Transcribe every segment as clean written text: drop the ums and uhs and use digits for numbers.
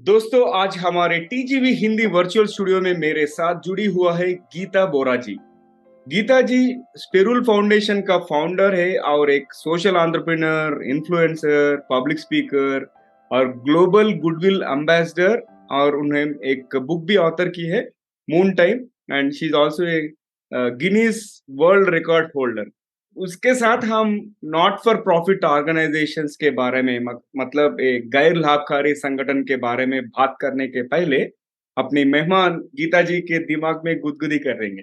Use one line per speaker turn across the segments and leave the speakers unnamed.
दोस्तों आज हमारे टीजीवी हिंदी वर्चुअल स्टूडियो में मेरे साथ जुड़ी हुआ है गीता बोरा जी। गीता जी स्पिरुल फाउंडेशन का फाउंडर है और एक social entrepreneur, influencer, public speaker और ग्लोबल गुडविल एम्बेसडर। और उन्हें एक बुक भी ऑथर की है, moon time, and she is also a Guinness world record holder. उसके साथ हम नॉट फॉर प्रॉफिट ऑर्गेनाइजेशंस के बारे में मतलब एक गैर लाभकारी संगठन के बारे में बात करने के पहले अपनी मेहमान गीता जी के दिमाग में गुदगुदी करेंगे।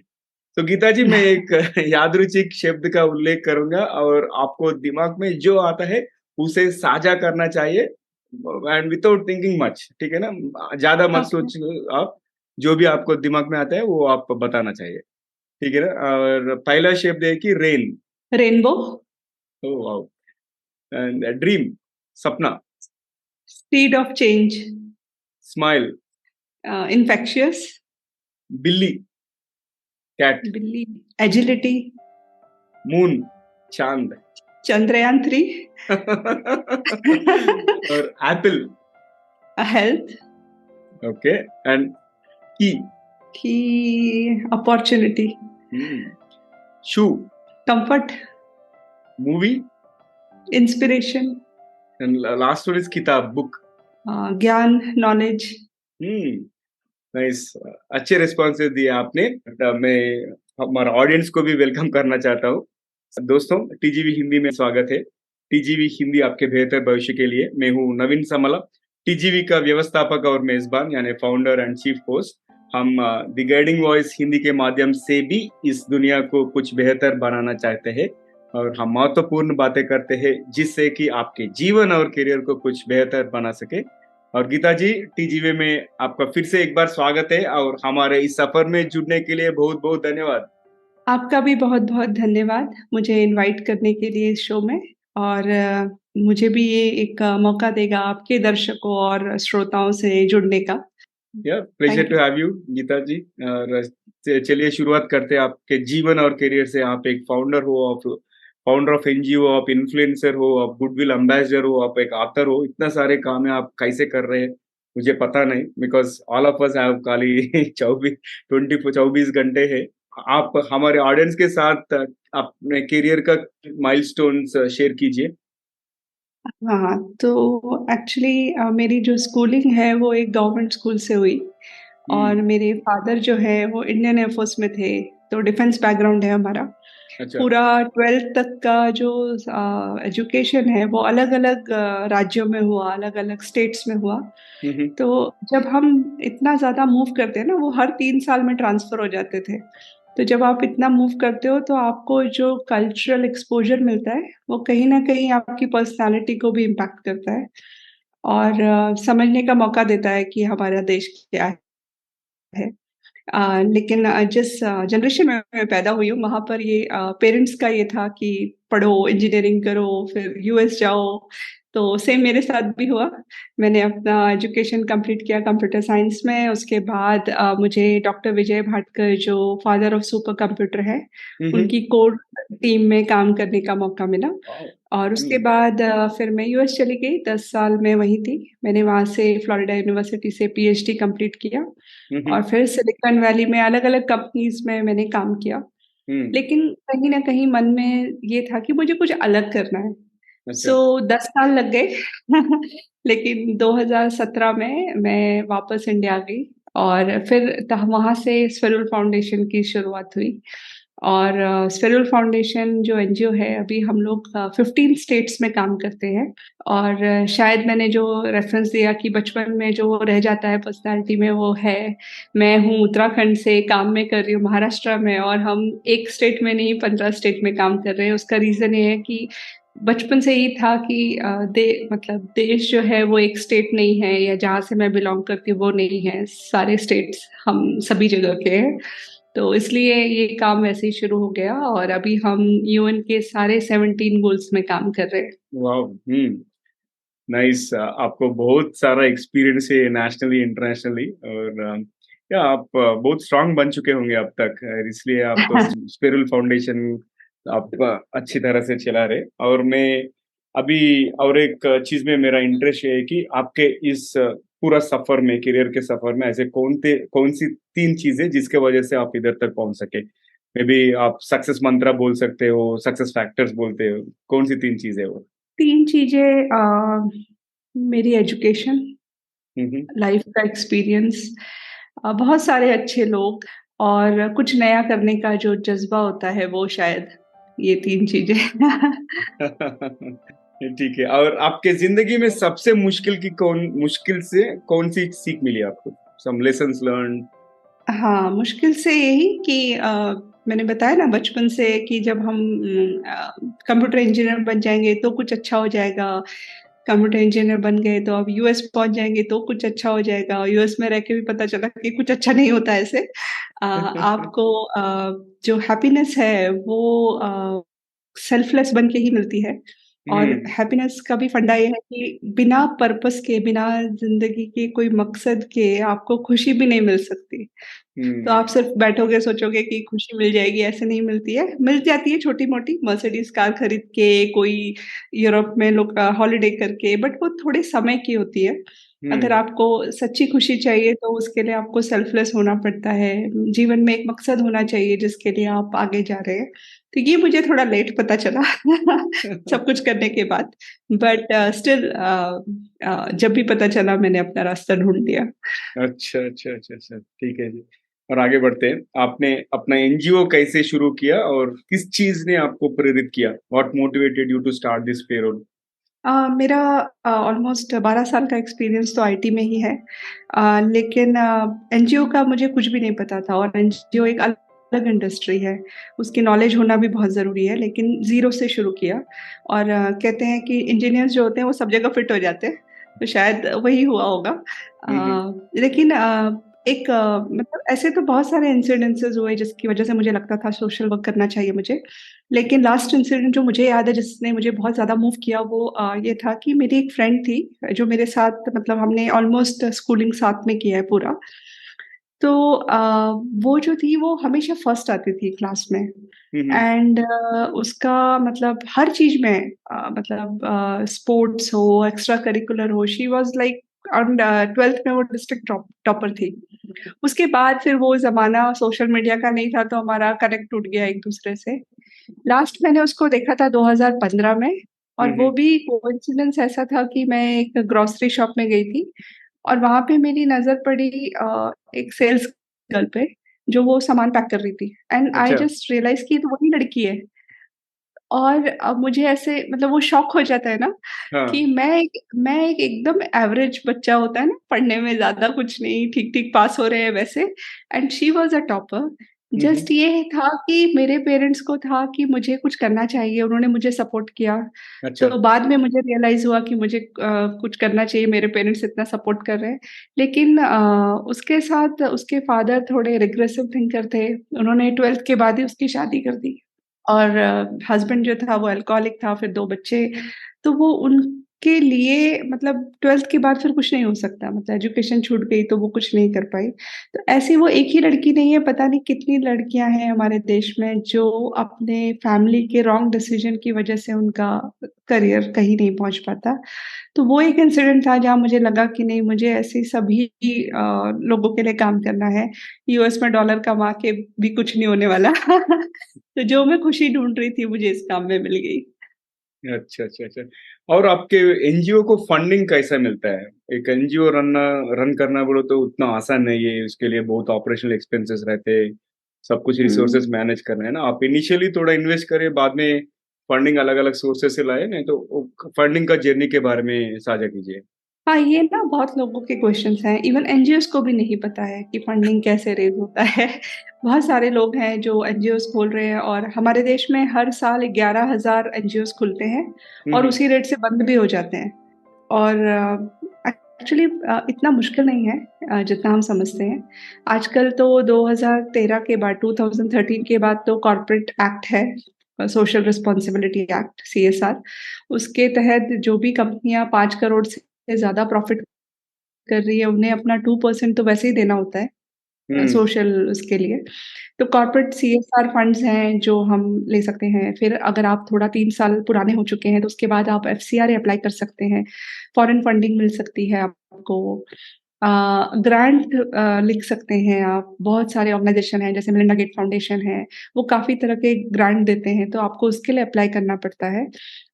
तो गीता जी मैं एक यादृच्छिक शब्द का उल्लेख करूंगा और आपको दिमाग में जो आता है उसे साझा करना चाहिए, एंड विदाउट थिंकिंग मच, ठीक है ना? ज्यादा मत
ओके।
सोचिए आप। जो भी आपको दिमाग में आता है वो आप बताना चाहिए, ठीक है ना? और पहला शब्द है कि rain.
Rainbow.
Oh wow. And dream, सपना।
Speed of change.
Smile.
Infectious.
बिल्ली, कैट।
बिल्ली। एजिलिटी।
मून, चांद।
चंद्रयान 3।
और एप्पल।
हेल्थ।
ओके। एंड की।
की opportunity.
Shoe.
Comfort.
Movie.
Inspiration.
And last one is किताब, बुक।
ज्ञान, नॉलेज।
हम्म। नाइस। अच्छे रिस्पॉन्सेज दिए आपने। मैं हमारा ऑडियंस को भी वेलकम करना चाहता हूँ। दोस्तों, टीजीवी हिंदी में स्वागत है। टीजीवी हिंदी आपके बेहतर भविष्य के लिए। मैं हूँ नवीन समला, टीजीवी का व्यवस्थापक और मेजबान यानी फाउंडर एंड चीफ होस्ट। हम द गाइडिंग वॉइस हिंदी के माध्यम से भी इस दुनिया को कुछ बेहतर बनाना चाहते हैं और हम महत्वपूर्ण बातें करते हैं जिससे कि आपके जीवन और करियर को कुछ बेहतर बना सके। और गीता जी, टीजीवी में आपका फिर से एक बार स्वागत है और हमारे इस सफर में जुड़ने के लिए बहुत बहुत धन्यवाद।
आपका भी बहुत बहुत धन्यवाद मुझे इनवाइट करने के लिए इस शो में। और मुझे भी ये एक मौका देगा आपके दर्शकों और श्रोताओं से जुड़ने का।
या pleasure
thank
to
you.
Have you Geeta ji. और चलिए शुरुआत करते हैं आपके जीवन और करियर से। आप एक फाउंडर ऑफ एनजीओ, आप इन्फ्लुएंसर हो, आप गुडविल एम्बेसडर हो, आप एक ऑथर हो। इतना सारे काम है, आप कैसे कर रहे हैं मुझे पता नहीं, because all of us have खाली 24 घंटे है। आप हमारे ऑडियंस के साथ अपने करियर का माइलस्टोन्स शेयर कीजिए।
हाँ, तो एक्चुअली मेरी जो स्कूलिंग है वो एक गवर्नमेंट स्कूल से हुई। और
हम्म।
मेरे फादर जो है वो इंडियन एयरफोर्स में थे, तो डिफेंस बैकग्राउंड है हमारा।
अच्छा।
पूरा 12th तक का जो एजुकेशन है वो अलग-अलग राज्यों में हुआ, अलग-अलग स्टेट्स में हुआ।
हम्म।
तो जब हम इतना ज़्यादा मूव करते हैं ना, वो हर 3 साल में ट्रांसफ़र हो जाते थे। तो जब आप इतना मूव करते हो तो आपको जो कल्चरल एक्सपोज़र मिलता है, वो कहीं न कहीं आपकी पर्सनैलिटी को भी इम्पैक्ट करता है और समझने का मौका देता है कि हमारा देश क्या है। लेकिन जिस जनरेशन में मैं पैदा हुई हूँ, वहाँ पर ये पेरेंट्स का ये था कि पढ़ो, इंजीनियरिंग करो, फिर यूएस जाओ। तो सेम मेरे साथ भी हुआ। मैंने अपना एजुकेशन कंप्लीट किया कंप्यूटर साइंस में। उसके बाद मुझे डॉक्टर विजय भाटकर जो फादर ऑफ सुपर कंप्यूटर है,
हम्म।
उनकी कोर टीम में काम करने का मौका मिला।
वाओ।
और उसके
हम्म।
बाद फिर मैं यूएस चली गई, 10 साल मैं वहीं थी। मैंने वहाँ से फ्लोरिडा यूनिवर्सिटी से पीएचडी कंप्लीट किया
हम्म।
और फिर सिलिकॉन वैली में अलग-अलग कंपनीज़ में मैंने काम किया।
हम्म।
लेकिन कहीं न कहीं मन में ये था कि मुझे कुछ अलग करना है।
अच्छा।
सो 10 साल लग गए। लेकिन 2017 में मैं वापस इंडिया आ गई और फिर त वहाँ से स्फेरुल फाउंडेशन की शुरुआत हुई। और स्फेरुल फाउंडेशन जो एनजीओ है, अभी हम लोग 15 स्टेट्स में काम करते हैं। और शायद मैंने जो रेफ़रेंस दिया कि बचपन में जो रह जाता है पर्सनैलिटी में, वो है। मैं हूँ उत्तराखंड से, काम में कर रही हूँ महाराष्ट्र में और हम एक स्टेट में नहीं 15 स्टेट में काम कर रहे हैं। उसका रीज़न ये है कि बचपन से ही था कि मतलब देश जो है वो एक स्टेट नहीं है, या जहाँ से मैं बिलॉन्ग करती हूँ वो नहीं है। सारे स्टेट्स हम सभी जगह के हैं। तो इसलिए ये काम वैसे ही शुरू हो गया और अभी हम यूएन के सारे 17 गोल्स में काम कर रहे हैं।
वाओ। नाइस। आपको बहुत सारा एक्सपीरियंस है नेशनली इंटरनेशनली। और क्या आप बहुत स्ट्रांग बन चुके होंगे अब तक, इसलिए आप तो स्पिरुल फाउंडेशन आप अच्छी तरह से चला रहे। और मैं अभी और एक चीज में मेरा इंटरेस्ट ये है कि आपके इस पूरा सफर में, करियर के सफर में ऐसे कौन सी 3 चीजें जिसके वजह से आप इधर तक पहुंच सके? मे बी आप सक्सेस मंत्रा बोल सकते हो, सक्सेस फैक्टर्स बोलते हो, कौन सी 3 चीजें वो?
3 चीज़ें मेरी एजुकेशन,
हुँ,
लाइफ का एक्सपीरियंस, बहुत सारे अच्छे लोग और कुछ नया करने का जो जज़्बा होता है वो शायद, ये 3 चीज़ें।
ठीक है। और आपके ज़िंदगी में सबसे मुश्किल से कौन-सी सीख मिली आपको? सम लेसन्स लर्न्ड?
हाँ, मुश्किल से यही कि मैंने बताया ना बचपन से कि जब हम कंप्यूटर इंजीनियर बन जाएँगे तो कुछ अच्छा हो जाएगा, कंप्यूटर इंजीनियर बन गए तो अब यूएस पहुँच जाएँगे तो कुछ अच्छा हो जाएगा और यूएस में रह के भी पता चला कि कुछ अच्छा नहीं होता ऐसे। आपको जो हैप्पीनेस है वो सेल्फलेस बन के ही मिलती है और
हुँ,
हैप्पीनेस का भी फंडा ये है कि बिना पर्पस के, बिना ज़िंदगी के कोई मकसद के आपको खुशी भी नहीं मिल सकती। तो आप
हुँ,
सिर्फ़ बैठोगे सोचोगे कि खुशी मिल जाएगी, ऐसे नहीं मिलती है। मिल जाती है छोटी-मोटी मर्सिडीज़ कार खरीद के, कोई यूरोप में लोग हॉलिडे करके, बट वो थोड़े समय की होती है। अगर
हुँ।
आपको सच्ची खुशी चाहिए तो उसके लिए आपको सेल्फ़लेस होना पड़ता है। जीवन में एक मकसद होना चाहिए जिसके लिए आप आगे जा रहे हैं। तो ये मुझे थोड़ा लेट पता चला सब कुछ करने के बाद। बट स्टिल जब भी पता चला मैंने अपना रास्ता ढूँढ लिया।
अच्छा, अच्छा, अच्छा, अच्छा, ठीक है जी। और आगे बढ़ते हैं। आपने अपना एनजीओ कैसे शुरू किया और किस चीज़ ने आपको प्रेरित किया? What motivated you to start this payroll?
मेरा ऑलमोस्ट 12 साल का एक्सपीरियंस तो आईटी में ही है। लेकिन एनजीओ का मुझे कुछ भी नहीं पता था और एनजीओ एक अलग इंडस्ट्री है। उसकी नॉलेज होना भी बहुत ज़रूरी है, लेकिन ज़ीरो से शुरू किया और कहते हैं कि इंजीनियर्स जो होते हैं वो सब जगह फिट हो जाते हैं, तो शायद वही हुआ होगा।
हुँ, हुँ,
लेकिन एक मतलब ऐसे तो बहुत सारे इंसिडेंसेस हुए जिसकी वज़ह से मुझे लगता था सोशल वर्क करना चाहिए मुझे। लेकिन लास्ट इंसिडेंट जो मुझे याद है जिसने मुझे बहुत ज़्यादा मूव किया वो ये था कि मेरी एक फ्रेंड थी जो मेरे साथ मतलब हमने ऑलमोस्ट स्कूलिंग साथ में किया है पूरा। तो वो जो थी वो हमेशा फर्स्ट आती थी क्लास में
हुँ, हुँ।
एंड उसका मतलब हर चीज़ में मतलब स्पोर्ट्स हो, एक्स्ट्रा करिकुलर हो, she was like and 12th में वो डिस्ट्रिक्ट टॉपर थी। उसके बाद फिर वो ज़माना सोशल मीडिया का नहीं था तो हमारा कनेक्ट टूट गया एक-दूसरे से। लास्ट मैंने उसको देखा था 2015 में
हुँ,
और वो
हुँ।
भी कोइंसिडेंस ऐसा था कि मैं एक ग्रोसरी शॉप में गई थी और वहाँ पे मेरी नज़र पड़ी एक सेल्स गर्ल पे, जो वो सामान पैक कर रही थी एंड आई
अच्छा,
जस्ट रियलाइज़ कि ये तो वही लड़की है और मुझे ऐसे मतलब वो शॉक हो जाता है ना
हाँ।
कि मैं एक एकदम एवरेज बच्चा होता है ना, पढ़ने में ज़्यादा कुछ नहीं, ठीक-ठीक पास हो रहे हैं वैसे and she was a topper.
Hmm,
just
hmm.
ये था कि मेरे पेरेंट्स को था कि मुझे कुछ करना चाहिए, उन्होंने मुझे सपोर्ट किया।
अच्छा।
तो बाद में मुझे रियलाइज़ हुआ कि मुझे कुछ करना चाहिए, मेरे पेरेंट्स इतना सपोर्ट कर रहे हैं। लेकिन उसके साथ उसके फादर थोड़े रिग्रेसिव थिंकर थे, उन्होंने 12th के बाद ही उसकी शादी कर दी। और हस्बैंड जो था वो अल्कोहलिक था, फिर 2 बच्चे, तो वो उनके लिए मतलब 12th के बाद फिर कुछ नहीं हो सकता, मतलब एजुकेशन छूट गई तो वो कुछ नहीं कर पाई। तो ऐसी वो एक ही लड़की नहीं है, पता नहीं कितनी लड़कियाँ हैं हमारे देश में जो अपने फैमिली के रॉन्ग डिसीज़न की वजह से उनका करियर कहीं नहीं पहुँच पाता। तो वो एक इंसिडेंट था जहाँ मुझे लगा कि नहीं मुझे ऐसे सभी लोगों के लिए काम करना है। यूएस में डॉलर कमा के भी कुछ नहीं होने वाला। तो जो मैं खुशी ढूँढ रही थी मुझे इस काम में मिल गई।
अच्छा, अच्छा, अच्छा। और आपके एनजीओ को फंडिंग कैसा मिलता है? एक एनजीओ रन करना बोलो तो उतना आसान नहीं है, उसके लिए बहुत ऑपरेशनल एक्सपेंसेस रहते हैं, सब कुछ
हुँ।
रिसोर्सेज़ मैनेज करना है ना? आप इनिशियली थोड़ा इन्वेस्ट करें, बाद में फंडिंग अलग-अलग सोर्सेज़ से लाएँ, नहीं तो वो फंडिंग का जर्नी के बारे में साझा कीजिए।
हाँ, ये ना बहुत लोगों के क्वेश्चन्स हैं, इवन एनजीओज़ को भी नहीं पता है कि फंडिंग कैसे रेज़ होता है। बहुत सारे लोग हैं जो एनजीओज़ खोल रहे हैं और हमारे देश में हर साल 11,000 एनजीओज़ खुलते हैं
हुँ,
और
हुँ।
उसी रेट से बंद भी हो जाते हैं। और एक्चुअली इतना मुश्किल नहीं है जितना हम समझते हैं। आजकल तो 2013 के बाद 2013 के बाद तो कॉर्पोरेट एक्ट है सोशल रिस्पॉन्सिबिलिटी एक्ट सीएसआर उसके तहत जो भी कंपनियाँ 5 करोड़ से ज़्यादा प्रॉफ़िट कर रही है, उन्हें अपना 2% तो वैसे ही देना होता है।
हुँ,
सोशल उसके लिए। तो कॉर्पोरेट सीएसआर फंड्स हैं जो हम ले सकते हैं। फिर अगर आप थोड़ा 3 साल पुराने हो चुके हैं तो उसके बाद आप एफसीआरए अप्लाई कर सकते हैं। फॉरेन फंडिंग मिल सकती है आपको। ग्रांट लिख सकते हैं आप। बहुत सारे ऑर्गनाइज़ेशन हैं जैसे मेलिंडा गेट फाउंडेशन है, वो काफ़ी तरह के ग्रांट देते हैं तो आपको उसके लिए अप्लाई करना पड़ता है।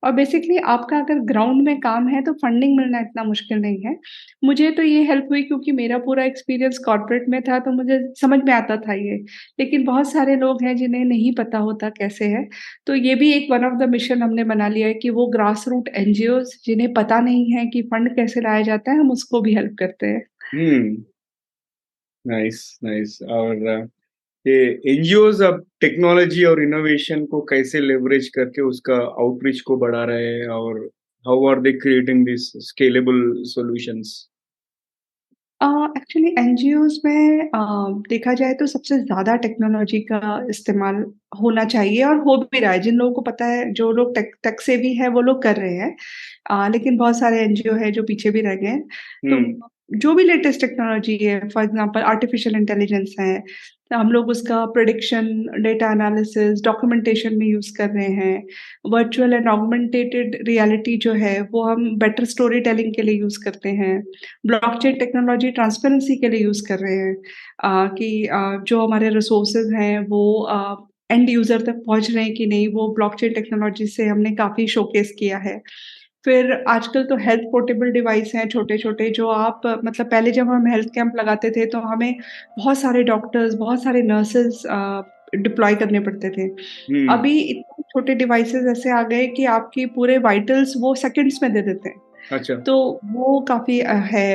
और बेसिकली आपका अगर ग्राउंड में काम है तो फंडिंग मिलना इतना मुश्किल नहीं है। मुझे तो ये हेल्प हुई क्योंकि मेरा पूरा एक्सपीरियंस कॉर्पोरेट में था तो मुझे समझ में आता था ये। लेकिन बहुत सारे लोग हैं जिन्हें नहीं पता होता कैसे है, तो ये भी एक वन ऑफ द मिशन हमने बना लिया है कि वो ग्रास रूट एनजीओज़ जिन्हें पता नहीं है कि फंड कैसे लाया जाता है, हम उसको भी हेल्प करते हैं।
हुँ, नाइस, नाइस और ये एनजीओज़ अब टेक्नोलॉजी और इनोवेशन को कैसे लेवरेज करके उसका आउटरीच को बढ़ा रहे हैं और how are they creating this scalable solutions?
Uh, actually NGOs में देखा जाए तो सबसे ज़्यादा टेक्नोलॉजी का इस्तेमाल होना चाहिए और हो भी रहा है। जिन लोगों को पता है, जो लोग टेक टेक सेवी हैं, वो लोग कर रहे हैं। लेकिन बहुत सारे एनजीओ हैं जो पीछे भी रह गए हैं। तो
हुँ,
जो भी लेटेस्ट टेक्नोलॉजी है, फॉर एग्ज़ाम्पल आर्टिफ़िशियल इंटेलिजेंस है, तो हम लोग उसका प्रेडिक्शन, डेटा एनालिसिस, डॉक्यूमेंटेशन में यूज़ कर रहे हैं। वर्चुअल एंड ऑगमेंटेड रियलिटी जो है, वो हम बेटर स्टोरी टेलिंग के लिए यूज़ करते हैं। ब्लॉकचेन टेक्नोलॉजी ट्रांसपेरेंसी के लिए यूज़ कर रहे हैं कि जो हमारे रिसोर्सेज़ हैं वो एंड यूज़र तक पहुँच रहे हैं कि नहीं, वो ब्लॉकचेन टेक्नोलॉजी से हमने काफ़ी शोकेस किया है। फिर आजकल तो हेल्थ पोर्टेबल डिवाइस हैं छोटे-छोटे जो आप मतलब पहले जब हम हेल्थ कैंप लगाते थे तो हमें बहुत सारे डॉक्टर्स, बहुत सारे नर्सेज़ डिप्लॉय करने पड़ते थे।
हुँ,
अभी इतने छोटे डिवाइसेज़ ऐसे आ गए कि आपकी पूरे वाइटल्स वो सेकंड्स में दे देते हैं।
अच्छा,
तो वो काफ़ी है।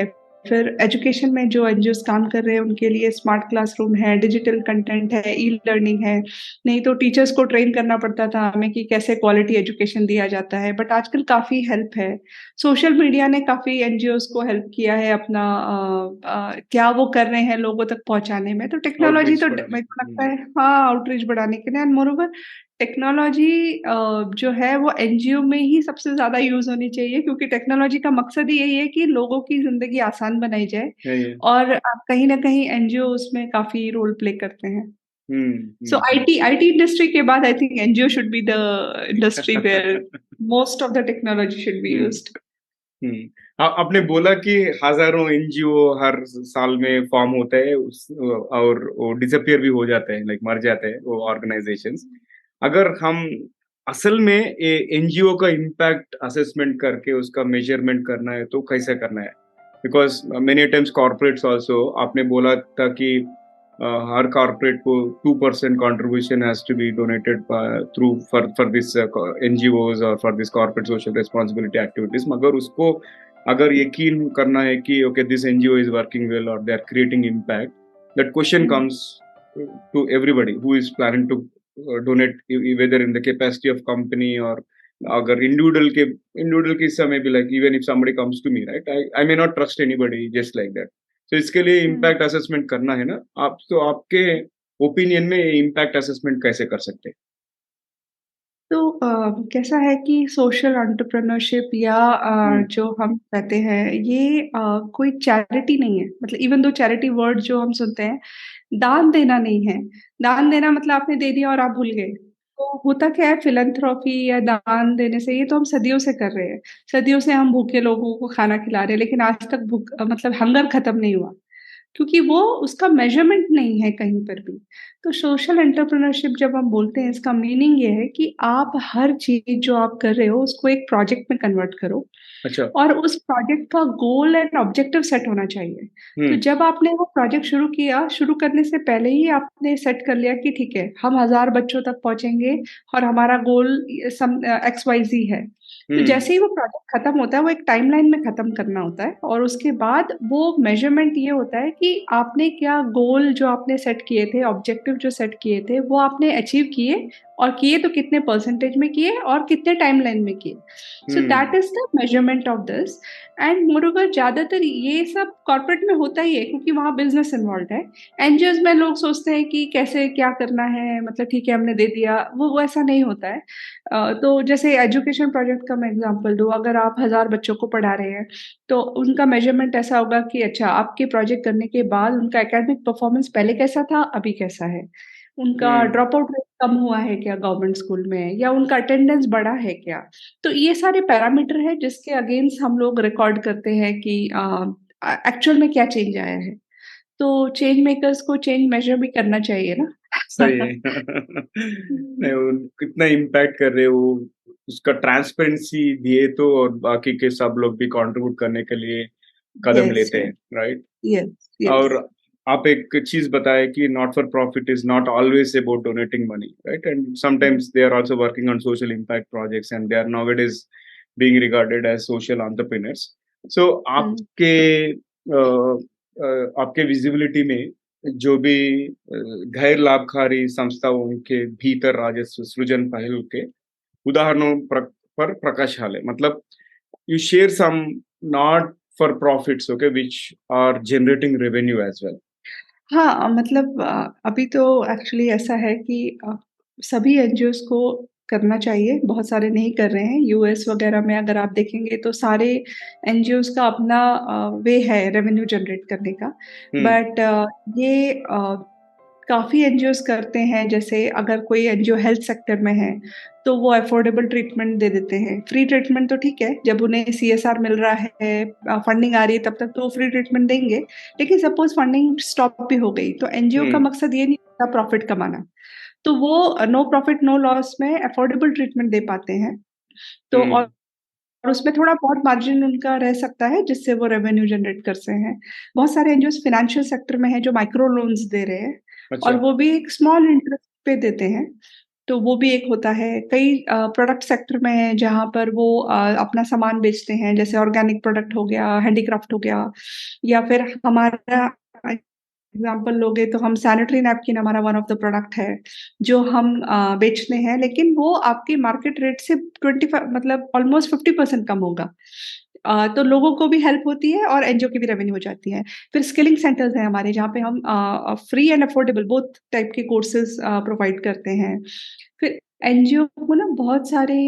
फिर एजुकेशन में जो एनजीओज़ काम कर रहे हैं उनके लिए स्मार्ट क्लासरूम है, डिजिटल कंटेंट है, ई-लर्निंग है। नहीं तो टीचर्स को ट्रेन करना पड़ता था हमें कि कैसे क्वालिटी एजुकेशन दिया जाता है, बट आजकल काफ़ी हेल्प है। सोशल मीडिया ने काफ़ी एनजीओज़ को हेल्प किया है अपना क्या वो कर रहे हैं लोगों तक पहुँचाने में। तो टेक्नोलॉजी
आउटरीच
तो ड
बढ़ाने
मेरे
का।
को लगता
हुँ,
है हाँ, आउटरीच बढ़ाने के लिए एंड मोreओवर टेक्नोलॉजी जो है वो एनजीओ में ही सबसे ज़्यादा यूज़ होनी चाहिए क्योंकि टेक्नोलॉजी का मकसद ही यही है कि लोगों की ज़िंदगी आसान बनाई जाए
है ये।
और कहीं न कहीं एनजीओ उसमें काफ़ी रोल प्ले करते हैं।
हुँ,
सो
हुँ, हुँ।
आईटी इंडस्ट्री के बाद I think NGO should be the industry where most of the technology should be
hmm,
used.
Hmm. आपने बोला कि हज़ारों एनजीओ हर साल में फ़ॉर्म होते हैं और वो डिसअपीयर भी हो जाते हैं, लाइक मर जाते हैं वो ऑर्गनाइज़ेशंस। अगर हम असल में ये एनजीओ का इम्पैक्ट असेसमेंट करके उसका मेज़रमेंट करना है, तो कैसे करना है? Because many times corporates also आपने बोला था कि हर कॉर्पोरेट को 2% contribution has to be donated through for this NGOs और for this corporate social responsibility activities मगर उसको अगर यकीन करना है कि okay this NGO is working well और they are creating impact, that question
hmm,
comes to everybody who is planning to donate whether in the capacity of company or अगर individual के हिस्सा में भी like even if somebody comes to me right I may not trust anybody just like that तो इसके लिए
हुँ।
Impact assessment करना है ना आप तो आपके ओपिनियन में इम्पैक्ट असेसमेंट कैसे कर सकते हैं?
तो कैसा है कि सोशल एंटरप्रेन्योरशिप या
हुँ,
जो हम कहते हैं ये कोई चैरिटी नहीं है मतलब इवन दो चैरिटी वर्ड जो हम सुनते हैं दान देना नहीं है दान देना मतलब आपने दे दिया और आप भूल गए तो होता क्या है फिलैंथ्रोपी या दान देने से ये तो हम सदियों से कर रहे हैं सदियों से हम भूखे लोगों को खाना खिला रहे हैं लेकिन आज तक भूख मतलब हंगर खत्म नहीं हुआ क्योंकि वो उसका मेज़रमेंट नहीं है कहीं पर भी। तो सोशल एंटरप्रेन्योरशिप जब हम बोलते हैं इसका मीनिंग ये है कि आप हर चीज़ जो आप कर रहे हो उसको एक प्रोजेक्ट में कन्वर्ट करो
अच्छा।
और उस प्रोजेक्ट का गोल एंड ऑब्जेक्टिव सेट होना चाहिए।
हुँ,
तो जब आपने वो प्रोजेक्ट शुरू किया, शुरू करने से पहले ही आपने सेट कर लिया कि ठीक है, हम 1000 बच्चों तक पहुँचेंगे और हमारा गोल XYZ है। तो
हुँ,
जैसे ही वो प्रोजेक्ट खत्म होता है, वो एक टाइमलाइन में खत्म करना होता है और उसके बाद वो मेज़रमेंट ये होता है कि आपने क्या गोल जो आपने सेट किए थे, ऑब्जेक्टिव जो सेट किए थे, वो आपने अचीव किए और किए तो कितने परसेंटेज में किए और कितने टाइमलाइन में किए। So that
hmm.
Is the measurement of this. And moreover ज़्यादातर ये सब कॉर्पोरेट में होता ही है क्योंकि वहाँ बिज़नेस इन्वॉल्व्ड है। एनजीओज़ में लोग सोचते हैं कि कैसे क्या करना है, मतलब ठीक है हमने दे दिया, वो ऐसा नहीं होता है। तो जैसे एजुकेशन प्रोजेक्ट का मैं एग्ज़ाम्पल दूँ, अगर आप 1000 बच्चों को पढ़ा रहे हैं, तो उनका मेजरमेंट ऐसा होगा कि अच्छा आपके प्रोजेक्ट करने के बाद उनका एकेडमिक परफॉर्मेंस पहले कैसा था, अभी कैसा है? उनका
हम्म।
ड्रॉप आउट रेट कम हुआ है क्या गवर्नमेंट स्कूल में, या उनका अटेंडेंस बढ़ा है क्या? तो ये सारे पैरामीटर हैं जिसके अगेंस्ट हम लोग रिकॉर्ड करते हैं कि एक्चुअल में क्या चेंज आया है। तो चेंज मेकर्स को चेंज मेजर भी करना चाहिए ना।
सही है। नहीं, वो कितना इम्पैक्ट कर रहे हो, उसका ट्रांसपेरेंसी दिए तो, और बाकी के सब लोग भी कंट्रीब्यूट करने के लिए कदम
यस,
लेते हैं, राइट?
Yes, yes.
और आप एक चीज बताए कि not for profit is not always about donating money, right? And sometimes they are also working on social impact projects and they are nowadays being regarded as social entrepreneurs. So
hmm.
आपके visibility में जो भी गैर लाभकारी संस्थाओं के भीतर राजस्व सृजन पहल के उदाहरणों पर प्रकाश डालें, मतलब you share some not for profits, okay, which are generating revenue as well.
हाँ, मतलब अभी तो एक्चुअली ऐसा है कि सभी एनजीओज़ को करना चाहिए, बहुत सारे नहीं कर रहे हैं। यूएस वगैरह में अगर आप देखेंगे तो सारे एनजीओज़ का अपना वे है रेवेन्यू जनरेट करने का।
हम्म।
बट ये काफ़ी एनजीओज़ करते हैं, जैसे अगर कोई एनजीओ हेल्थ सेक्टर में है, तो वो अफोर्डेबल ट्रीटमेंट दे देते हैं। फ्री ट्रीटमेंट तो ठीक है, जब उन्हें सीएसआर मिल रहा है, फंडिंग आ रही है तब तक तो वो फ्री ट्रीटमेंट देंगे। लेकिन सपोज़ फंडिंग स्टॉप भी हो गई, तो एनजीओ का
हम्म।
मकसद ये नहीं होता प्रॉफिट कमाना। तो वो नो प्रॉफिट नो लॉस में अफोर्डेबल ट्रीटमेंट दे पाते हैं। तो
हम्म।
और उसमें थोड़ा बहुत मार्जिन उनका रह सकता है जिससे वो रेवेन्यू जनरेट करते हैं। बहुत सारे एनजीओज़ फाइनेंशियल सेक्टर में हैं जो माइक्रो लोन्स दे रहे हैं और
अच्छा।
वो भी एक स्मॉल इंटरेस्ट पे देते हैं। तो वो भी एक होता है। कई प्रोडक्ट सेक्टर में हैं जहाँ पर वो अपना सामान बेचते हैं, जैसे ऑर्गेनिक प्रोडक्ट हो गया, हैंडीक्राफ्ट हो गया, या फिर हमारा एग्ज़ाम्पल लोगे तो हम सैनिटरी नैपकिन हमारा वन ऑफ द प्रोडक्ट है, जो हम बेचते हैं, लेकिन वो आपकी मार्केट रेट से 25 मतलब ऑलमोस्ट 50% कम होगा। तो लोगों को भी हेल्प होती है और एनजीओ की भी रेवेन्यू हो जाती है। फिर स्किलिंग सेंटर्स हैं हमारे जहाँ पे हम free and affordable both type के कोर्सेज़ प्रोवाइड करते हैं। फिर एनजीओ को ना बहुत सारे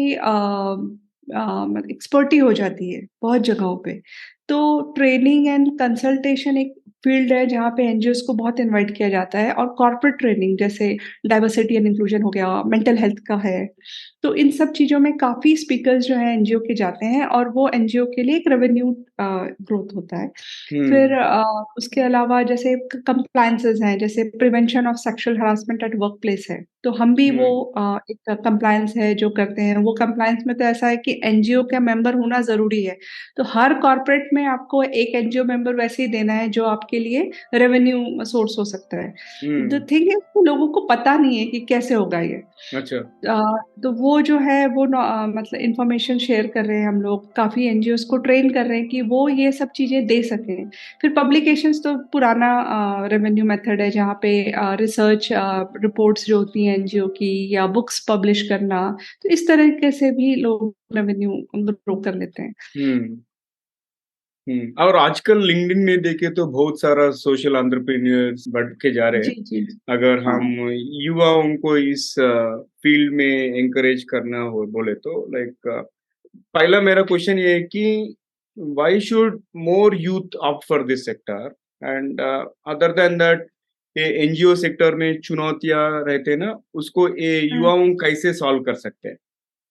एक्सपर्टी हो जाती है बहुत जगहों पे। तो ट्रेनिंग एंड कंसल्टेशन एक फील्ड है जहाँ पे एनजीओज़ को बहुत इनवाइट किया जाता है, और कॉर्पोरेट ट्रेनिंग जैसे डाइवर्सिटी एंड इंक्लूजन हो गया, मेंटल हेल्थ का है। तो इन सब चीज़ों में काफ़ी स्पीकर्स जो हैं एनजीओ के जाते हैं और वो एनजीओ के लिए एक रेवेन्यू ग्रोथ होता है। फिर
हम्म।
उसके अलावा जैसे कंप्लायंसेस हैं, जैसे prevention of sexual harassment at work place है, तो हम भी वो
हम्म।
एक कंप्लायंस है जो करते हैं। वो कंप्लायंस में तो ऐसा है कि एनजीओ का मेंबर होना ज़रूरी है। तो हर कॉर्पोरेट में आपको एक एनजीओ मेंबर वैसे ही देना है जो आपके लिए रेवेन्यू सोर्स हो सकता है। The
hmm.
थिंग इज़ कि लोगों को पता नहीं है कि कैसे होगा ये।
अच्छा।
अ, तो वो जो है वो मतलब इन्फॉर्मेशन शेयर कर रहे हैं हम लोग, काफ़ी एनजीओज़ को ट्रेन कर रहे हैं कि वो ये सब चीज़ें दे सकें। फिर पब्लिकेशंस तो पुराना रेवेन्यू मेथड है जहाँ पे रिसर्च रिपोर्ट्स जो होती हैं एनजीओ की, या बुक्स पब्लिश करना, तो इस तरीके से भी लोग रेवेन्यू ग्रो कर लेते हैं।
हम्म। और आजकल लिंक्डइन में देखे तो बहुत सारा सोशल एंटरप्रेन्योर्स बढ़ के जा रहे हैं।
जी, जी, जी।
अगर हम
हाँ।
युवाओं को इस फील्ड में एंकरेज करना हो बोले तो, लाइक, पहला मेरा क्वेश्चन ये है कि why should more youth opt for this sector, and other than that ये एनजीओ सेक्टर में चुनौतियां रहते हैं ना, उसको ये
हुँ,
युवाओं कैसे सॉल्व कर सकते हैं?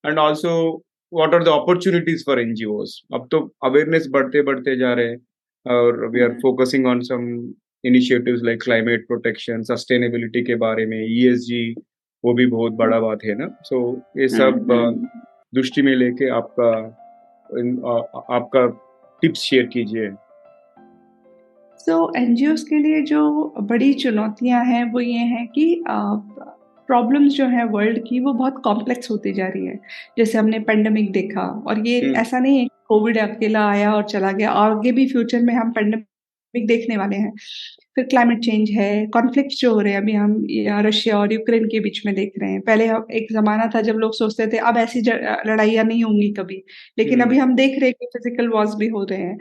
And also what are the opportunities for NGOs? अब तो अवेयरनेस बढ़ते बढ़ते जा रहे हैं और we are
um,
focusing on some initiatives like climate protection, sustainability के बारे में, ईएसजी, वो भी बहुत
हुँ,
बड़ा बात है ना। सो ये
हुँ,
सब
हुँ।
दृष्टि में लेके आपका टिप्स शेयर कीजिए।
सो एनजीओज़ के लिए जो बड़ी चुनौतियाँ हैं वो ये हैं कि प्रॉब्लम्स जो हैं वर्ल्ड की वो बहुत कॉम्प्लेक्स होती जा रही है। जैसे हमने पैंडेमिक देखा, और ये
हम्म।
ऐसा नहीं है कि कोविड अकेला आया और चला गया, आगे भी फ्यूचर में हम पैंडेमिक पैंडेमिक देखने वाले हैं। फिर क्लाइमेट चेंज है, कॉन्फ्लिक्ट जो हो रहे हैं अभी हम रशिया और यूक्रेन के बीच में देख रहे हैं। पहले हम एक ज़माना था जब लोग सोचते थे अब ऐसी लड़ाइयाँ नहीं होंगी कभी, लेकिन अभी हम देख रहे हैं कि फिज़िकल वॉर्स भी हो रहे हैं।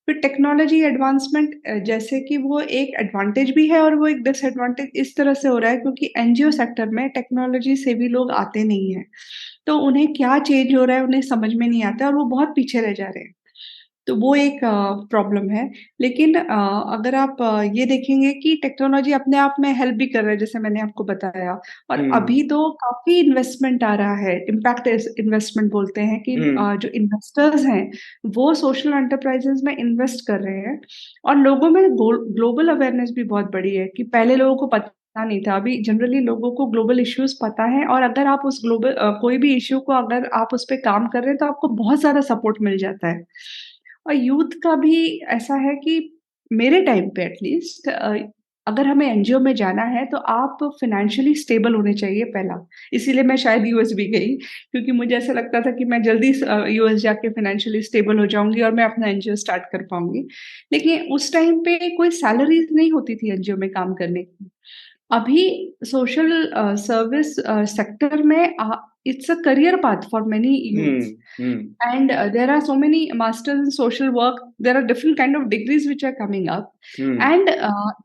फिर टेक्नोलॉजी एडवांसमेंट जैसे कि वो एक एडवांटेज भी है और वो एक डिसएडवांटेज इस तरह से हो रहा है क्योंकि एनजीओ सेक्टर में टेक्नोलॉजी से भी लोग आते नहीं हैं। तो उन्हें क्या चेंज हो रहा है उन्हें समझ में नहीं आता और वो बहुत पीछे रह जा रहे हैं। तो वो एक प्रॉब्लम है। लेकिन अगर आप ये देखेंगे कि टेक्नोलॉजी अपने आप में हेल्प भी कर रहा है जैसे मैंने आपको बताया और
हम्म
अभी तो काफ़ी इन्वेस्टमेंट आ रहा है। इम्पैक्ट इन्वेस्टमेंट बोलते हैं कि
हम्म
जो इन्वेस्टर्स हैं वो सोशल एंटरप्राइजेज़ में इन्वेस्ट कर रहे हैं और लोगों में ग्लोबल अवेयरनेस भी बहुत बढ़ी है कि पहले लोगों को पता नहीं था। अभी जनरली लोगों को ग्लोबल इश्यूज़ पता है और अगर आप उस कोई भी इश्यू को अगर आप उस पे काम कर रहे हैं तो आपको बहुत ज़्यादा सपोर्ट मिल जाता है। और यूथ का भी ऐसा है कि मेरे टाइम पे एटलीस्ट अगर हमें एनजीओ में जाना है तो आप फाइनेंशियली स्टेबल होने चाहिए पहला। इसीलिए मैं शायद यूएस भी गई क्योंकि मुझे ऐसा लगता था कि मैं जल्दी यूएस जाके फाइनेंशियली स्टेबल हो जाऊँगी और मैं अपना एनजीओ स्टार्ट कर पाऊँगी। लेकिन उस टाइम पे कोई सैलरीज़ नहीं होती थी एनजीओ में काम करने की। अभी सोशल सर्विस सेक्टर में it's a career path for many youths
hmm
and there are so many masters in social work. There are different kind of degrees which are coming up,
hmm
and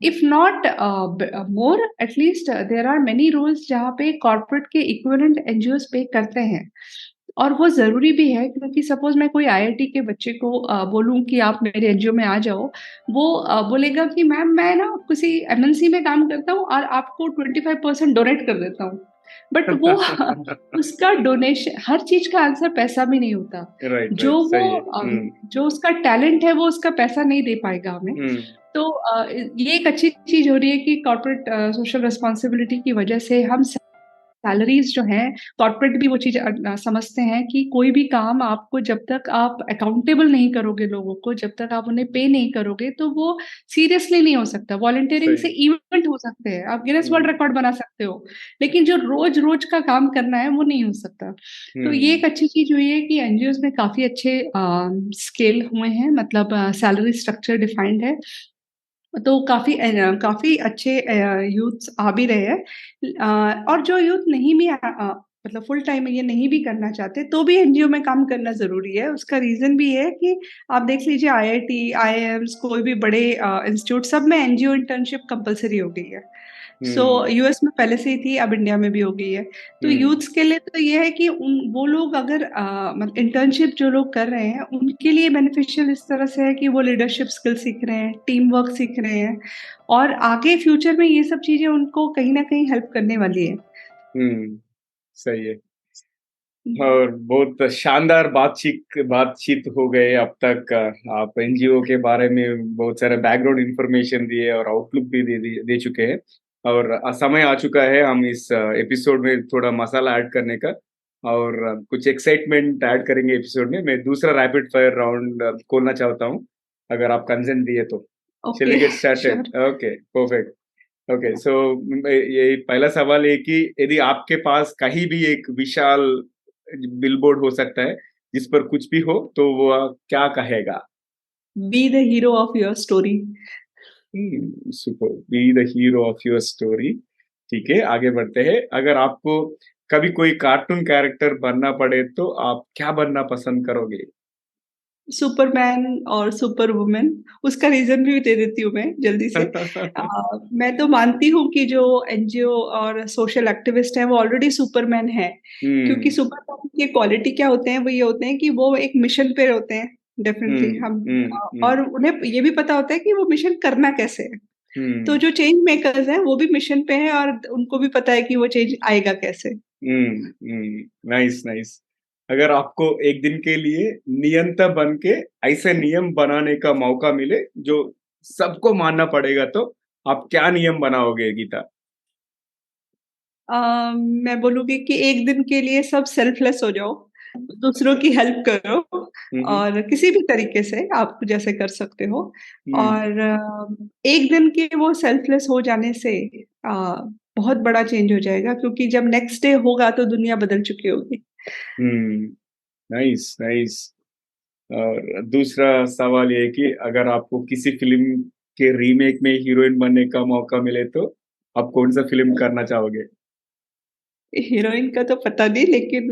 if not more, at least there are many roles जहाँ पे corporate के equivalent NGOs पे करते हैं और वो ज़रूरी भी है क्योंकि सपोज़ मैं कोई आईआईटी के बच्चे को बोलूँ कि आप मेरे एनजीओ में आ जाओ, वो बोलेगा कि मैम मैं ना किसी एमएनसी में काम करता हूँ और आपको 25% डोनेट कर देता हूँ। बट वो उसका डोनेशन हर चीज़ का आंसर पैसा भी नहीं होता।
राइट
जो
राइट
वो
सही है
जो उसका टैलेंट है वो उसका पैसा नहीं दे पाएगा हमें।
हम्म
तो ये एक अच्छी चीज़ हो रही है कि कॉर्पोरेट सोशल रिस्पॉन्सिबिलिटी की वजह से हम सैलरीज़ जो हैं, कॉर्पोरेट भी वो चीज़ समझते हैं कि कोई भी काम आपको जब तक आप अकाउंटेबल नहीं करोगे लोगों को, जब तक आप उन्हें पे नहीं करोगे, तो वो सीरियसली नहीं हो सकता। वॉलंटियरिंग
सही
से इवेंट हो सकते हैं, आप गिनेस वर्ल्ड
हम्म
रिकॉर्ड बना सकते हो, लेकिन जो रोज़-रोज़ का काम करना है, वो नहीं हो सकता। तो ये
हम्म
एक अच्छी चीज़ हुई है कि एनजीओज़ में काफ़ी अच्छे स्केल हुए हैं, मतलब सैलरी स्ट्रक्चर डिफाइंड है। तो काफ़ी अच्छे यूथ्स आ भी रहे हैं और जो यूथ नहीं भी मतलब फुल टाइम ये नहीं भी करना चाहते, तो भी एनजीओ में काम करना ज़रूरी है। उसका रीज़न भी है कि आप देख लीजिए आईआईटी, आईआईएम्स कोई भी बड़े इंस्टीट्यूट सब में एनजीओ इंटर्नशिप कंपल्सरी हो गई है। सो
हम्म
यूएस में पहले से ही थी, अब इंडिया में भी हो गई है। तो
हम्म
यूथ्स के लिए तो ये है कि वो लोग अगर मतलब इंटर्नशिप जो लोग कर रहे हैं, उनके लिए बेनिफिशियल इस तरह से है कि वो लीडरशिप स्किल सीख रहे हैं, टीम वर्क सीख रहे हैं और आगे फ्यूचर में ये सब चीज़ें उनको कहीं न कहीं हेल्प करने वाली है।
हम्म सही है
हुँ।
और बहुत शानदार बातचीत हो गए अब तक आप एनजीओ के बारे में बहुत सारे बैकग्राउंड इंफॉर्मेशन दिए और आउटलुक भी दे चुके हैं और समय आ चुका है हम इस एपिसोड में थोड़ा मसाला ऐड करने का और कुछ एक्साइटमेंट ऐड करेंगे एपिसोड में मैं दूसरा रैपिड फायर राउंड खोलना चाहता हूँ अगर आप कंसेंट दिए तो shall
okay,
we get started
sure.
Okay perfect okay so ये पहला सवाल है कि यदि आपके पास कहीं भी एक विशाल बिलबोर्ड हो सकता है जिस पर कुछ भी हो तो वो क्या कहेगा
be the hero of your story.
Super be the hero of your story ठीक है आगे बढ़ते हैं अगर आपको कभी कोई कार्टून कैरेक्टर बनना पड़े तो आप क्या बनना पसंद करोगे
सुपरमैन और सुपर वुमन, उसका रीज़न भी दे देती हूँ मैं जल्दी से। मैं तो मानती हूँ कि जो एनजीओ और सोशल एक्टिविस्ट हैं, वो ऑलरेडी सुपरमैन हैं, क्योंकि
हम्म
सुपरमैन की क्वालिटी क्या होते हैं, वो ये होते हैं कि वो एक मिशन पे होते हैं, डेफ़िनिटली
हम्म
और उन्हें ये भी पता होता है कि वो मिशन करना कैसे है। तो
हम्म
जो चेंज मेकर्स हैं, वो भी मिशन पे हैं और उनको भी पता है कि वो चेंज आएगा कैसे।
नाइस नाइस अगर आपको एक दिन के लिए नियंता बन के ऐसे नियम बनाने का मौका मिले जो सबको मानना पड़ेगा तो आप क्या नियम बनाओगे गीता
मैं बोलूँगी कि एक दिन के लिए सब सेल्फलेस हो जाओ, दूसरों की हेल्प करो
हम्म
और किसी भी तरीके से आप जैसे कर सकते हो
हम्म
और एक दिन के वो सेल्फलेस हो जाने से बहुत बड़ा चेंज हो जाएगा क्योंकि जब नेक्स्ट डे होगा तो दुनिया बदल चुकी होगी।
हम्म नाइस नाइस और दूसरा सवाल ये है कि अगर आपको किसी फिल्म के रीमेक में हीरोइन बनने का मौका मिले तो आप कौन सा फिल्म करना चाहोगे?
हीरोइन का तो पता नहीं, लेकिन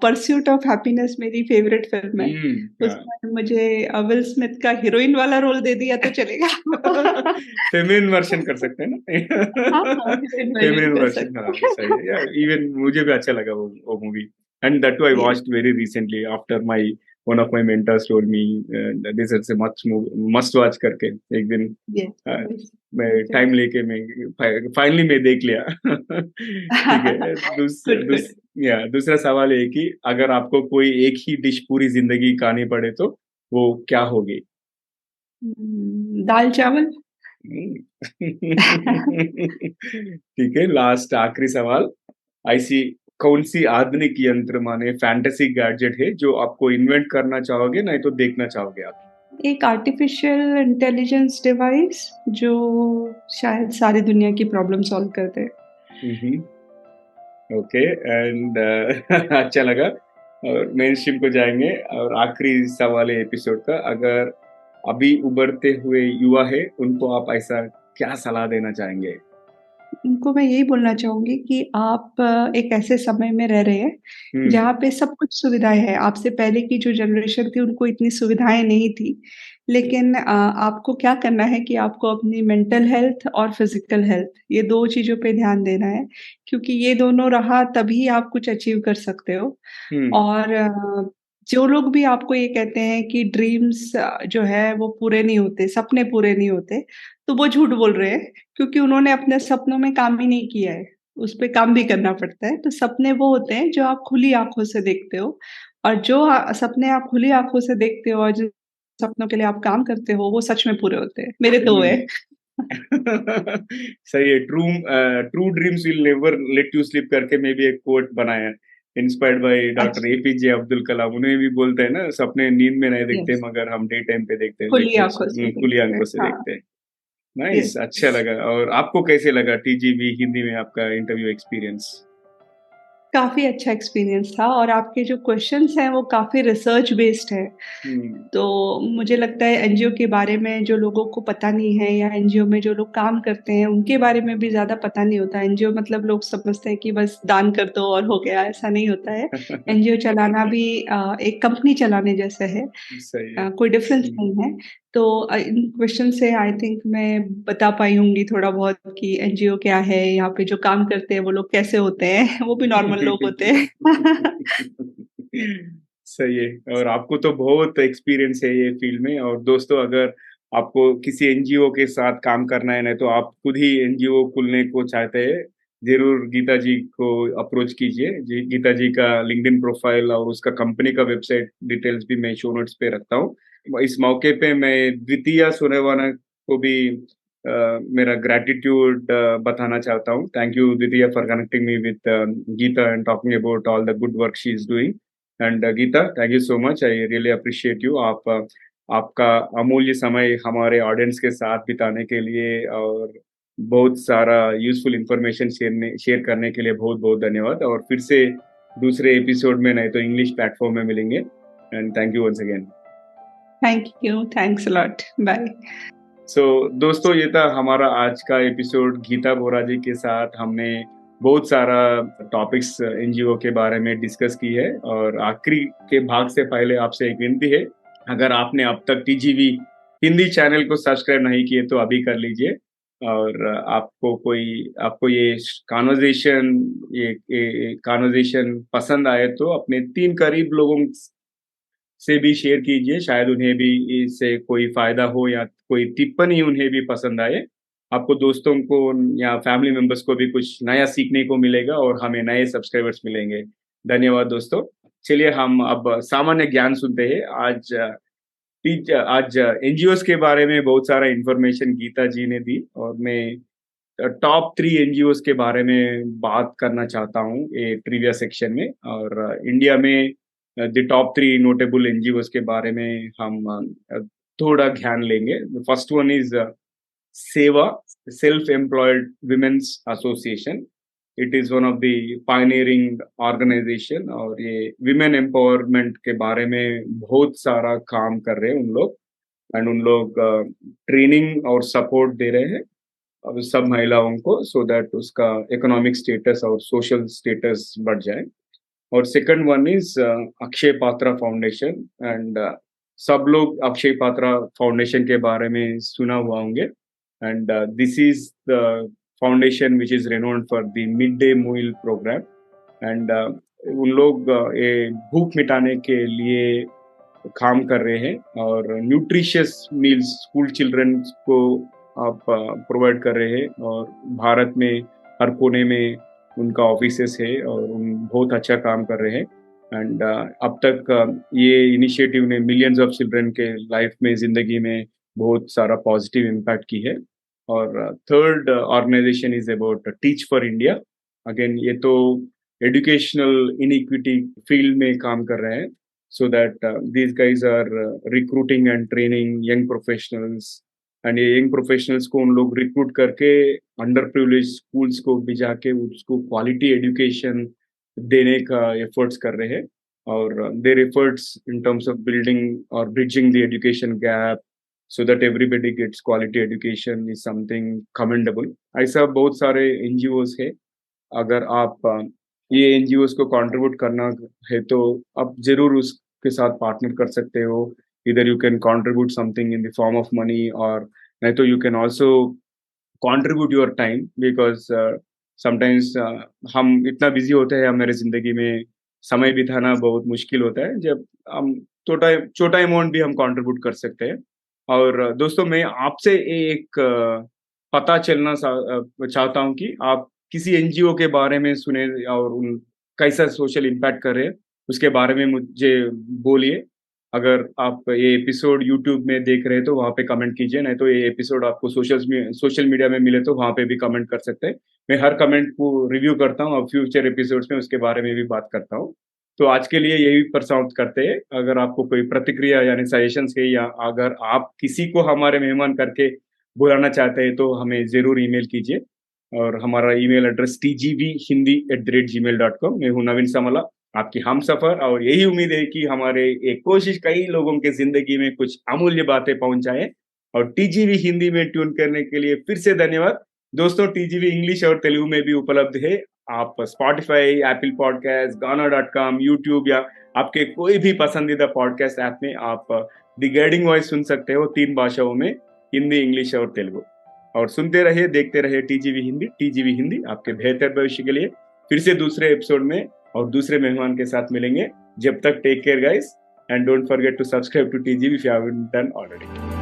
परस्यूट ऑफ हैप्पीनेस मेरी फेवरेट फ़िल्म है।
हाँ।
उसमें मुझे विल स्मिथ का हीरोइन वाला रोल दे दिया तो चलेगा।
फेमिनिन वर्शन कर सकते हैं
हाँ,
ना?
हाँ, हीरोइन वर्ज़न
फेमिनिन
कर
वर्शन हाँ,
सकते हैं।
सही है। या इवन मुझे भी अच्छा लगा वो movie and that too I
yes,
watched very recently after my one of my mentors told me this is a must watch करके एक दिन
येस,
अ,
येस,
मैं
मुझे
टाइम
भी।
लेके मैं फाइनली मैं देख लिया। ठीक है।
Good, good.
दूसरा सवाल है कि अगर आपको कोई एक ही डिश पूरी ज़िंदगी खानी पड़े तो वो क्या होगी?
दाल-चावल?
हुँ। ठीक है, लास्ट आखिरी सवाल। ऐसी कौन-सी आधुनिक यंत्र माने फैंटेसी गैजेट है जो आपको इन्वेंट करना चाहोगे, नहीं तो देखना चाहोगे आप?
एक आर्टिफ़िशियल इंटेलिजेंस डिवाइस जो शायद सारी दुनिया की प्रॉब्लम सॉल्व कर दे।
हुँ, हुँ। ओके एंड अच्छा लगा और मेनस्ट्रीम को जाएँगे और आखिरी सवाल है एपिसोड का, अगर अभी उभरते हुए युवा है, उनको आप ऐसा क्या सलाह देना चाहेंगे?
उनको मैं यही बोलना चाहूँगी कि आप एक ऐसे समय में रह रहे हैं,
हुँ,
जहाँ पे सब कुछ सुविधाएँ हैं। आपसे पहले की जो जनरेशन थी, उनको इतनी सुविधाएँ नहीं थी। लेकिन आपको क्या करना है कि आपको अपनी मेंटल हेल्थ और फिज़िकल हेल्थ, ये 2 चीज़ों पे ध्यान देना है, क्योंकि ये दोनों रहा तभी आप कुछ अचीव कर सकते हो।
हुँ,
और जो लोग भी आपको ये कहते हैं कि ड्रीम्स जो है वो पूरे नहीं होते, सपने पूरे नहीं होते, तो वो झूठ बोल रहे हैं, क्योंकि उन्होंने अपने सपनों में काम ही नहीं किया है, उस पे काम भी करना पड़ता है। तो सपने वो होते हैं जो आप खुली आँखों से देखते हो, और जो सपने आप खुली आँखों से देखते हो और जिन सपनों के लिए आप काम करते हो, वो सच में पूरे होते हैं। मेरे 2
हुँ।
हैं।
सही है। True dreams will never let you sleep करके मैं भी एक कोट बनाया है, इंस्पायर्ड बाय डॉक्टर
अच्छा,
एपीजे अब्दुल कलाम। उन्हें भी बोलते हैं ना, सपने नींद में नहीं देखते
यस,
मगर हम डे टाइम पे देखते हैं,
खुली
देखो
आँखों से
खुली
देखते हैं।
आँखों से
हाँ,
देखते हैं। Nice,
yes.
अच्छा लगा। और आपको कैसे लगा टीजीवी हिंदी में आपका इंटरव्यू एक्सपीरियंस?
काफ़ी अच्छा एक्सपीरियंस था, और आपके जो क्वेश्चन्स हैं वो काफ़ी रिसर्च बेस्ड हैं।
हुँ।
तो मुझे लगता है एनजीओ के बारे में जो लोगों को पता नहीं है, या एनजीओ में जो लोग काम करते हैं उनके बारे में भी ज़्यादा पता नहीं होता। एनजीओ मतलब लोग समझते हैं कि बस दान कर दो और हो गया, ऐसा नहीं होता है। एनजीओ चलाना भी एक कंपनी चलाने जैसा है।
सही है।
कोई डिफरेंस
हुँ।
नहीं है। तो इन क्वेश्चन से आई थिंक मैं बता पाई होंगी थोड़ा बहुत कि एनजीओ क्या है, यहाँ पे जो काम करते हैं वो लोग कैसे होते हैं, वो भी नॉर्मल लोग होते हैं।
सही है और आपको तो बहुत एक्सपीरियंस है ये फील्ड में और दोस्तों अगर आपको किसी एनजीओ के साथ काम करना है ना तो आप खुद ही एनजीओ खोलने को चाहते हैं जरूर गीता जी को अप्रोच कीजिए जी गीता जी का लिंक्डइन प्रोफाइल और उसका कंपनी का वेबसाइट डिटेल्स भी मैं शो नोट्स पे रखता हूँ इस मौके पे मैं द्वितीय सुनेवाना को भी मेरा ग्रैटिट्यूड बताना चाहता हूँ थैंक यू द्वितीय for connecting me with Geeta and talking about all the good work she is doing and Geeta thank you so much I really appreciate you आप आपका अमूल्य समय हमारे ऑडियंस के साथ बिताने के लिए और बहुत सारा यूज़फुल इन्फॉर्मेशन शेयर करने के लिए बहुत-बहुत धन्यवाद और फिर से दूसरे एपिसोड में नहीं तो इंग्लिश प्लेटफ़ॉर्म में मिलेंगे and thank you once again.
Thank you, thanks a lot, bye.
So दोस्तों ये था हमारा आज का एपिसोड गीता बोरा जी के साथ हमने बहुत सारा टॉपिक्स एनजीओ के बारे में डिस्कस की है और आखिरी के भाग से पहले आपसे एक विनती है अगर आपने अब तक टीजीवी हिंदी चैनल को सब्सक्राइब नहीं किए तो अभी कर लीजिए और आपको ये कॉन्वर्जेशन ये कॉन्वर्जेशन पसंद आए तो अपने 3 करीब लोगों से भी शेयर कीजिए, शायद उन्हें भी इससे कोई फ़ायदा हो या कोई टिप्पणी उन्हें भी पसंद आए। आपको दोस्तों को या फैमिली मेंबर्स को भी कुछ नया सीखने को मिलेगा और हमें नए सब्सक्राइबर्स मिलेंगे। धन्यवाद दोस्तों। चलिए हम अब सामान्य ज्ञान सुनते हैं। आज एनजीओज़ के बारे में बहुत सारा इन्फॉर्मेशन गीता जी ने दी और मैं टॉप 3 एनजीओज़ के बारे में बात करना चाहता हूँ ये ट्रिविया सेक्शन में और इंडिया में द टॉप 3 नोटेबल एनजीओज़ के बारे में हम थोड़ा ध्यान लेंगे। फर्स्ट वन इज़ सेवा, self employed women's association. It is one of the pioneering organization और ये वुमेन एम्पावरमेंट के बारे में बहुत सारा काम कर रहे हैं उन लोग। एंड उन लोग ट्रेनिंग और सपोर्ट दे रहे हैं अब सब महिलाओं को, सो दैट उसका इकोनॉमिक स्टेटस और सोशल स्टेटस बढ़ जाए। और second one is Akshay Patra foundation, and सब लोग अक्षय पात्रा फाउंडेशन के बारे में सुना हुआ होंगे। And this is the foundation which is renowned for the mid day meal program. And उन लोग ये भूख मिटाने के लिए काम कर रहे हैं और न्यूट्रिशियस मील्स स्कूल चिल्ड्रन को आप प्रोवाइड कर रहे हैं। और भारत में हर कोने में उनका ऑफिसेस है और उन बहुत अच्छा काम कर रहे हैं। एंड अब तक ये इनिशिएटिव ने मिलियंस ऑफ चिल्ड्रन के लाइफ में ज़िंदगी में बहुत सारा पॉजिटिव इम्पैक्ट की है। और third organization is about teach for India. Again ये तो एजुकेशनल इनइक्विटी फील्ड में काम कर रहे हैं, so that these guys are recruiting and training young professionals। And ये यंग प्रोफेशनल्स को उन लोग रिक्रूट करके अंडर प्रिविलेज स्कूल्स को भी जाके उसको क्वालिटी एजुकेशन देने का एफर्ट्स कर रहे हैं। और their efforts in terms of building और bridging the education gap so that everybody gets quality education is something commendable. ऐसा बहुत सारे एनजीओज है। अगर आप ये एनजीओज को कंट्रीब्यूट करना है तो आप ज़रूर उसके साथ पार्टनर कर सकते हो। इधर you can contribute something in the form of money, और नहीं तो you can also contribute your time, because sometimes हम इतना बिज़ी होते हैं हमारे ज़िंदगी में, समय बिताना बहुत मुश्किल होता है। जब हम छोटा छोटा अमाउंट भी हम कंट्रीब्यूट कर सकते हैं। और दोस्तों मैं आपसे एक पता चलना चाहता हूँ कि आप किसी एनजीओ के बारे में सुने और उन कैसा सोशल इम्पैक्ट कर रहे हैं, उसके बारे में मुझे बोलिए। अगर आप ये एपिसोड यूट्यूब में देख रहे हैं तो वहाँ पे कमेंट कीजिए, नहीं तो ये एपिसोड आपको सोशल मीडिया में मिले तो वहाँ पे भी कमेंट कर सकते हैं। मैं हर कमेंट को रिव्यू करता हूँ और फ्यूचर एपिसोड्स में उसके बारे में भी बात करता हूँ। तो आज के लिए यही पर समाप्त करते हैं। अगर आपको कोई प्रतिक्रिया यानी सजेशंस है, या अगर आप किसी को हमारे मेहमान करके बुलाना चाहते हैं तो हमें ज़रूर ईमेल कीजिए। और हमारा ईमेल एड्रेस tgbhindi@gmail.com। मैं हूँ नवीन समला, आपकी हमसफ़र, और यही उम्मीद है कि हमारे ये कोशिश कई लोगों के ज़िंदगी में कुछ अमूल्य बातें पहुँचाएँ। और टीजीवी हिंदी में ट्यून करने के लिए फिर से धन्यवाद। दोस्तों टीजीवी इंग्लिश और तेलुगु में भी उपलब्ध है। आप स्पॉटिफ़ाई, एप्पल पॉडकास्ट, गाना.com, यूट्यूब या आपके कोई भी पसंदीदा पॉडकास्ट ऐप में आप द गाइडिंग वॉइस सुन सकते हो 3 भाषाओं में, हिंदी, इंग्लिश और तेलुगु। और सुनते रहिए, देखते रहिए टीजीवी हिंदी आपके बेहतर भविष्य के लिए। फिर से दूसरे एपिसोड में और दूसरे मेहमान के साथ मिलेंगे। जब तक take care guys, and don't forget to subscribe to TGV if you haven't done already.